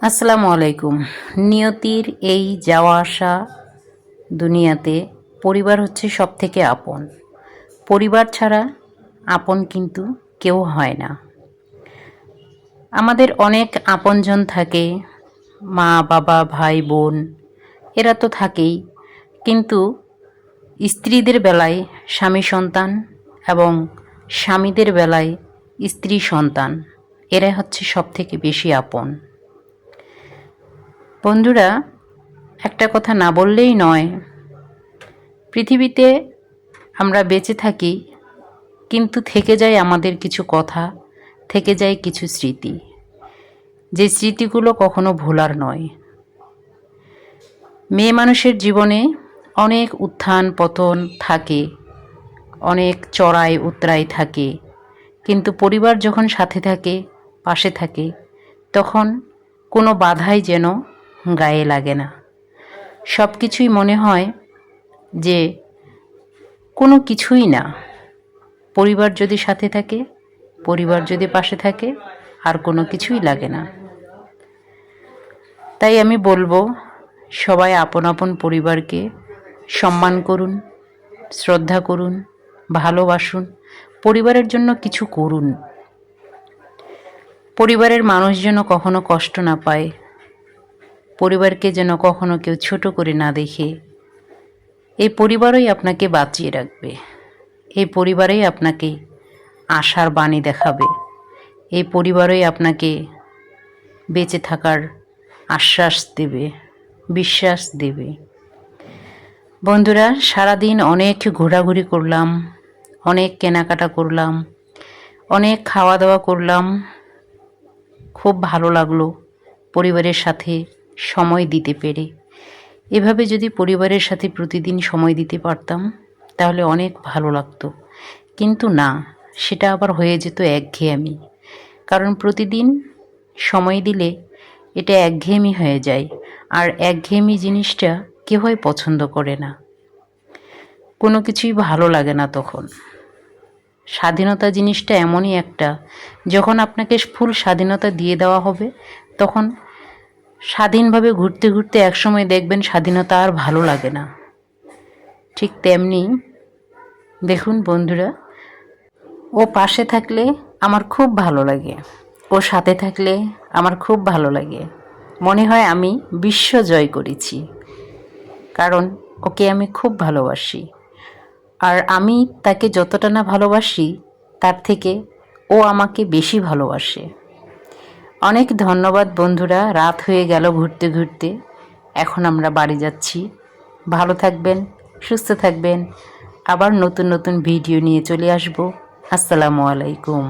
আসসালামু আলাইকুম। নিয়তির এই যাওয়া আসা দুনিয়াতে পরিবার হচ্ছে সব থেকে আপন। পরিবার ছাড়া আপন কিন্তু কেউ হয় না। আমাদের অনেক আপনজন থাকে, মা বাবা ভাই বোন, এরা তো থাকেই, কিন্তু স্ত্রীদের বেলায় স্বামী সন্তান এবং স্বামীদের বেলায় স্ত্রী সন্তান, এরা হচ্ছে সব থেকে বেশি আপন। বন্ধুরা, একটা কথা না বললেই নয়, পৃথিবীতে আমরা বেঁচে থাকি, কিন্তু থেকে যায় আমাদের কিছু কথা, থেকে যায় কিছু স্মৃতি, যে স্মৃতিগুলো কখনো ভোলার নয়। মেয়ে মানুষের জীবনে অনেক উত্থান পতন থাকে, অনেক চড়াই উতরাই থাকে, কিন্তু পরিবার যখন সাথে থাকে, পাশে থাকে, তখন কোনো বাধাই যেন গায়ে লাগে না। সব কিছুই মনে হয় যে কোনো কিছুই না। পরিবার যদি সাথে থাকে, পরিবার যদি পাশে থাকে, আর কোনো কিছুই লাগে না। তাই আমি বলবো, সবাই আপন আপন পরিবারকে সম্মান করুন, শ্রদ্ধা করুন, ভালোবাসুন, পরিবারের জন্য কিছু করুন। পরিবারের মানুষ যেন কখনো কষ্ট না পায়, পরিবারকে যেন কখনো কেউ ছোট করে না দেখে। এই পরিবারই আপনাকে বাঁচিয়ে রাখবে, এই পরিবারেই আপনাকে আশার বাণী দেখাবে, এই পরিবারই আপনাকে বেঁচে থাকার আশ্বাস দেবে, বিশ্বাস দেবে। বন্ধুরা, সারাদিন অনেক ঘোরাঘুরি করলাম, অনেক কেনাকাটা করলাম, অনেক খাওয়া দাওয়া করলাম, খুব ভালো লাগলো পরিবারের সাথে সময় দিতে পেরে। এভাবে যদি পরিবারের সাথে প্রতিদিন সময় দিতে পারতাম তাহলে অনেক ভালো লাগতো, কিন্তু না, সেটা আবার হয়ে যেত একঘেয়েমি। কারণ প্রতিদিন সময় দিলে এটা একঘেয়েমি হয়ে যায়, আর একঘেয়েমি জিনিসটা কেউই পছন্দ করে না, কোনো কিছুই ভালো লাগে না তখন। স্বাধীনতা জিনিসটা এমনই একটা, যখন আপনাকে ফুল স্বাধীনতা দিয়ে দেওয়া হবে, তখন স্বাধীনভাবে ঘুরতে ঘুরতে একসময় দেখবেন স্বাধীনতা আর ভালো লাগে না। ঠিক তেমনি দেখুন বন্ধুরা, ও পাশে থাকলে আমার খুব ভালো লাগে, ও সাথে থাকলে আমার খুব ভালো লাগে। মনে হয় আমি বিশ্ব জয় করেছি, কারণ ওকে আমি খুব ভালোবাসি। আর আমি তাকে যতটা না ভালোবাসি, তার থেকে ও আমাকে বেশি ভালোবাসে। অনেক ধন্যবাদ বন্ধুরা, রাত হয়ে গেল ঘুরতে ঘুরতে, এখন আমরা বাড়ি যাচ্ছি। ভালো থাকবেন, সুস্থ থাকবেন, আবার নতুন নতুন ভিডিও নিয়ে চলে আসব। আসসালামু আলাইকুম।